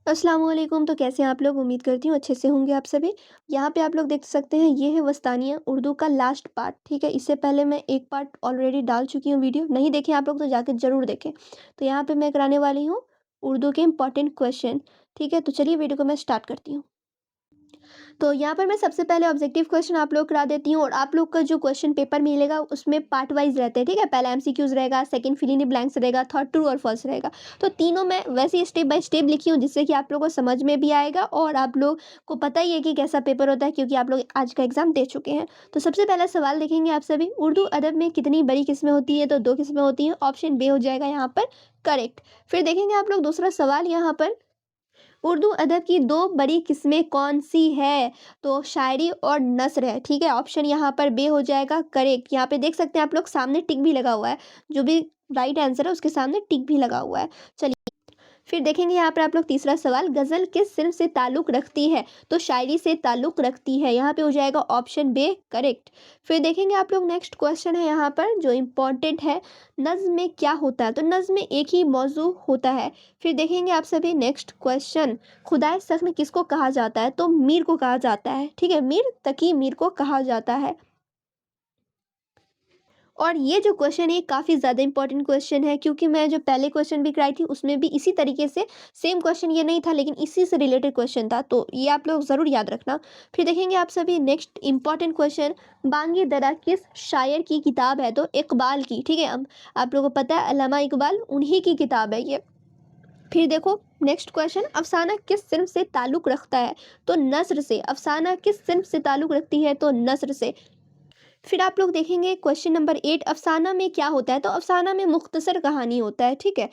अस्सलाम वालेकुम। तो कैसे हैं आप लोग? उम्मीद करती हूँ अच्छे से होंगे आप सभी। यहाँ पे आप लोग देख सकते हैं, ये है वस्तानिया उर्दू का लास्ट पार्ट। ठीक है, इससे पहले मैं एक पार्ट ऑलरेडी डाल चुकी हूँ, वीडियो नहीं देखे आप लोग तो जाके ज़रूर देखें। तो यहाँ पे मैं कराने वाली हूँ उर्दू के इंपॉर्टेंट क्वेश्चन। ठीक है, तो चलिए वीडियो को मैं स्टार्ट करती हूँ। तो यहाँ पर मैं सबसे पहले ऑब्जेक्टिव क्वेश्चन आप लोग करा देती हूँ, और आप लोग का जो क्वेश्चन पेपर मिलेगा उसमें पार्ट वाइज रहते हैं। ठीक है, पहला एमसीक्यूज रहेगा, second fill in the blanks रहेगा, थर्ड ट्रू और फॉल्स रहेगा। तो तीनों मैं वैसे ही स्टेप बाय स्टेप लिखी हूँ, जिससे कि आप लोगों को समझ में भी आएगा और आप लोग को पता ही है कि कैसा पेपर होता है, क्योंकि आप लोग आज का एग्जाम दे चुके हैं। तो सबसे पहला सवाल देखेंगे आप सभी, उर्दू अदब में कितनी बड़ी किस्में होती है? तो दो किस्में होती हैं, ऑप्शन बे हो जाएगा यहाँ पर करेक्ट। फिर देखेंगे आप लोग दूसरा सवाल, यहाँ पर उर्दू अदब की दो बड़ी किस्में कौन सी है? तो शायरी और नस्र है। ठीक है, ऑप्शन यहाँ पर बे हो जाएगा करेक्ट। यहाँ पे देख सकते हैं आप लोग, सामने टिक भी लगा हुआ है, जो भी राइट आंसर है उसके सामने टिक भी लगा हुआ है। चलिए फिर देखेंगे यहाँ पर आप लोग तीसरा सवाल, गज़ल किस सिर्फ से ताल्लुक़ रखती है? तो शायरी से ताल्लुक़ रखती है। यहाँ पे हो जाएगा ऑप्शन बे करेक्ट। फिर देखेंगे आप लोग नेक्स्ट क्वेश्चन है यहाँ पर जो इम्पोर्टेंट है, नज़्म में क्या होता है? तो नज़्म में एक ही मौजू होता है। फिर देखेंगे आप सभी नेक्स्ट क्वेश्चन, खुदाए सख्न किसको कहा जाता है? तो मीर को कहा जाता है। ठीक है, मीर तकी मीर को कहा जाता है। और ये जो क्वेश्चन है काफ़ी ज़्यादा इंपॉर्टेंट क्वेश्चन है, क्योंकि मैं जो पहले क्वेश्चन भी कराई थी उसमें भी इसी तरीके से सेम क्वेश्चन ये नहीं था, लेकिन इसी से रिलेटेड क्वेश्चन था, तो ये आप लोग ज़रूर याद रखना। फिर देखेंगे आप सभी नेक्स्ट इंपॉर्टेंट क्वेश्चन, बांगी दरा किस शायर की किताब है? तो इकबाल की। ठीक है, अब आप लोगों को पता है अल्लामा इकबाल, उन्हीं की किताब है ये। फिर देखो नेक्स्ट क्वेश्चन, अफसाना किस सिन्फ से ताल्लुक़ रखता है? तो नस्र से। अफसाना किस सिन्फ से ताल्लुक़ रखती है? तो नस्र से। फिर आप लोग देखेंगे क्वेश्चन नंबर 8, अफसाना में क्या होता है? तो अफसाना में मुख्तसर कहानी होता है। ठीक है,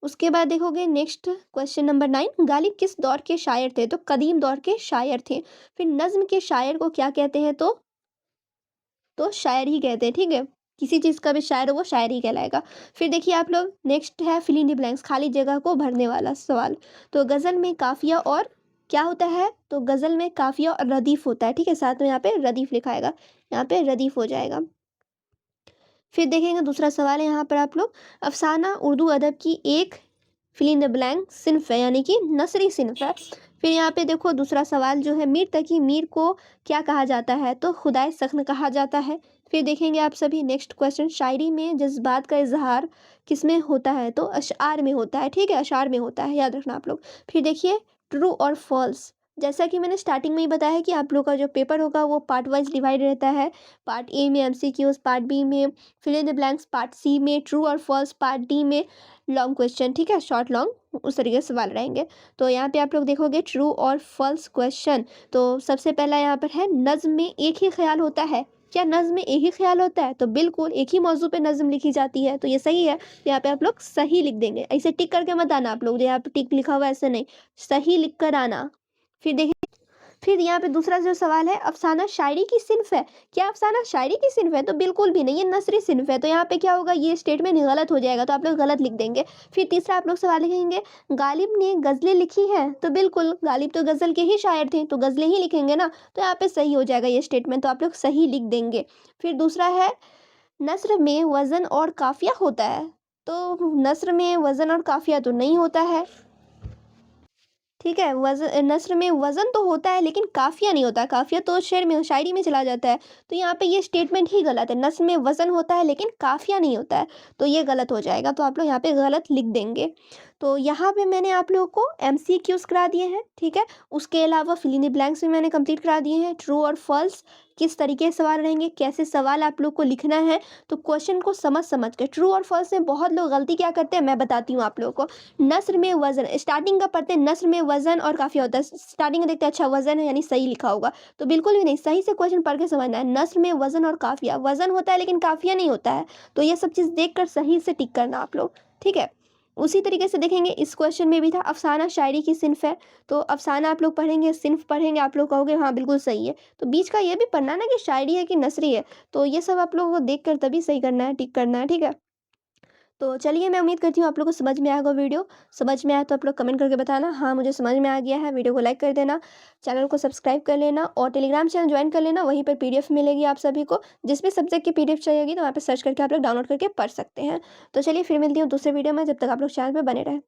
उसके बाद देखोगे नेक्स्ट क्वेश्चन नंबर 9, गालिब किस दौर के शायर थे? तो कदीम दौर के शायर थे। फिर नज्म के शायर को क्या कहते हैं? तो शायर ही कहते हैं। ठीक है, किसी चीज़ का भी शायर हो वो शायर ही कहलाएगा। फिर देखिए आप लोग नेक्स्ट है फिल इन द ब्लैंक्स, खाली जगह को भरने वाला सवाल। तो गज़ल में काफ़िया और क्या होता है? तो गज़ल में काफ़िया और रदीफ़ होता है। ठीक है, साथ में यहाँ पे रदीफ़ लिखाएगा, यहाँ पे रदीफ़ हो जाएगा। फिर देखेंगे दूसरा सवाल है यहाँ पर आप लोग, अफसाना उर्दू अदब की एक फिल इन द ब्लैंक सिन्फ है, यानी कि नसरी सिन्फ है। फिर यहाँ पे देखो दूसरा सवाल जो है, मीर तकी मीर को क्या कहा जाता है? तो खुदाए सख्न कहा जाता है। फिर देखेंगे आप सभी नेक्स्ट क्वेश्चन, शायरी में जज्बात का इजहार किस में होता है? तो अशआर में होता है। ठीक है, अशआर में होता है, याद रखना आप लोग। फिर देखिए ट्रू और फॉल्स, जैसा कि मैंने स्टार्टिंग में ही बताया है कि आप लोग का जो पेपर होगा वो पार्ट वाइज डिवाइड रहता है। पार्ट ए में एमसीक्यूज, पार्ट बी में fill in the blanks, part C में ट्रू और फॉल्स, पार्ट डी में लॉन्ग क्वेश्चन। ठीक है, शॉर्ट लॉन्ग उस तरीके से सवाल रहेंगे। तो यहाँ पे आप लोग देखोगे ट्रू और फॉल्स क्वेश्चन। तो सबसे पहला यहाँ पर है, नज्म में एक ही ख्याल होता है? क्या नज्म में एक ही ख्याल होता है? तो बिल्कुल, एक ही मौजू पे नज्म लिखी जाती है, तो ये सही है। तो यहाँ पे आप लोग सही लिख देंगे, ऐसे टिक करके मत आना आप लोग, यहाँ पे टिक लिखा हुआ है ऐसे नहीं, सही लिख कर आना। फिर देखिए, फिर यहाँ पे दूसरा जो सवाल है, अफसाना शायरी की सिन्फ है? क्या अफसाना शायरी की सिन्फ है? तो बिल्कुल भी नहीं, ये नसरी सिन्फ है। तो यहाँ पे क्या होगा, ये स्टेटमेंट गलत हो जाएगा, तो आप लोग गलत लिख देंगे। फिर तीसरा आप लोग सवाल लिखेंगे, गालिब ने गज़लें लिखी हैं? तो बिल्कुल, गालिब तो गज़ल के ही शायर थे, तो गज़लें ही लिखेंगे ना, तो यहाँ पे सही हो जाएगा ये स्टेटमेंट, तो आप लोग सही लिख देंगे। फिर दूसरा है, नस्र में वज़न और काफ़िया होता है? तो नस्र में वज़न और काफ़िया तो नहीं होता है। ठीक है, नस्र में वज़न तो होता है लेकिन काफ़िया नहीं होता है, काफ़िया तो शेर में शायरी में चला जाता है। तो यहाँ पे ये स्टेटमेंट ही गलत है, नस्र में वज़न होता है लेकिन काफ़िया नहीं होता है, तो ये गलत हो जाएगा, तो आप लोग यहाँ पे गलत लिख देंगे। तो यहाँ पे मैंने आप लोगों को एमसीक्यूज़ करा दिए हैं। ठीक है, उसके अलावा फिल इन द ब्लैंक्स भी मैंने कंप्लीट करा दिए हैं, ट्रू और फॉल्स किस तरीके से सवाल रहेंगे, कैसे सवाल आप लोग को लिखना है। तो क्वेश्चन को समझ समझ के, ट्रू और फॉल्स में बहुत लोग गलती क्या करते हैं मैं बताती हूँ आप लोगों को। नस्र में वज़न, स्टार्टिंग का पढ़ते हैं, नस्र में वज़न और काफ़िया होता है, स्टार्टिंग में देखते हैं अच्छा वज़न है यानी सही लिखा होगा, तो बिल्कुल भी नहीं, सही से क्वेश्चन पढ़ के समझना है। नस्र में वज़न और काफ़िया, वज़न होता है लेकिन काफ़िया नहीं होता है, तो ये सब चीज़ देख कर सही से टिक करना आप लोग। ठीक है, उसी तरीके से देखेंगे इस क्वेश्चन में भी था, अफसाना शायरी की सिन्फ है? तो अफसाना आप लोग पढ़ेंगे, सिन्फ पढ़ेंगे, आप लोग कहोगे हाँ बिल्कुल सही है। तो बीच का ये भी पढ़ना है ना कि शायरी है कि नसरी है, तो ये सब आप लोगों को देख कर तभी सही करना है, टिक करना है। ठीक है, तो चलिए मैं उम्मीद करती हूँ आप लोग को समझ में आएगा वीडियो। समझ में आया तो आप लोग कमेंट करके बताना हाँ मुझे समझ में आ गया है। वीडियो को लाइक कर देना, चैनल को सब्सक्राइब कर लेना और टेलीग्राम चैनल ज्वाइन कर लेना, वहीं पर पीडीएफ मिलेगी आप सभी को। जिस भी सब्जेक्ट की पीडीएफ चाहिएगी तो वहाँ पे सर्च करके आप लोग डाउनलोड करके पढ़ सकते हैं। तो चलिए फिर मिलती हूँ दूसरे वीडियो में, जब तक आप लोग चैनल पर बने रहें।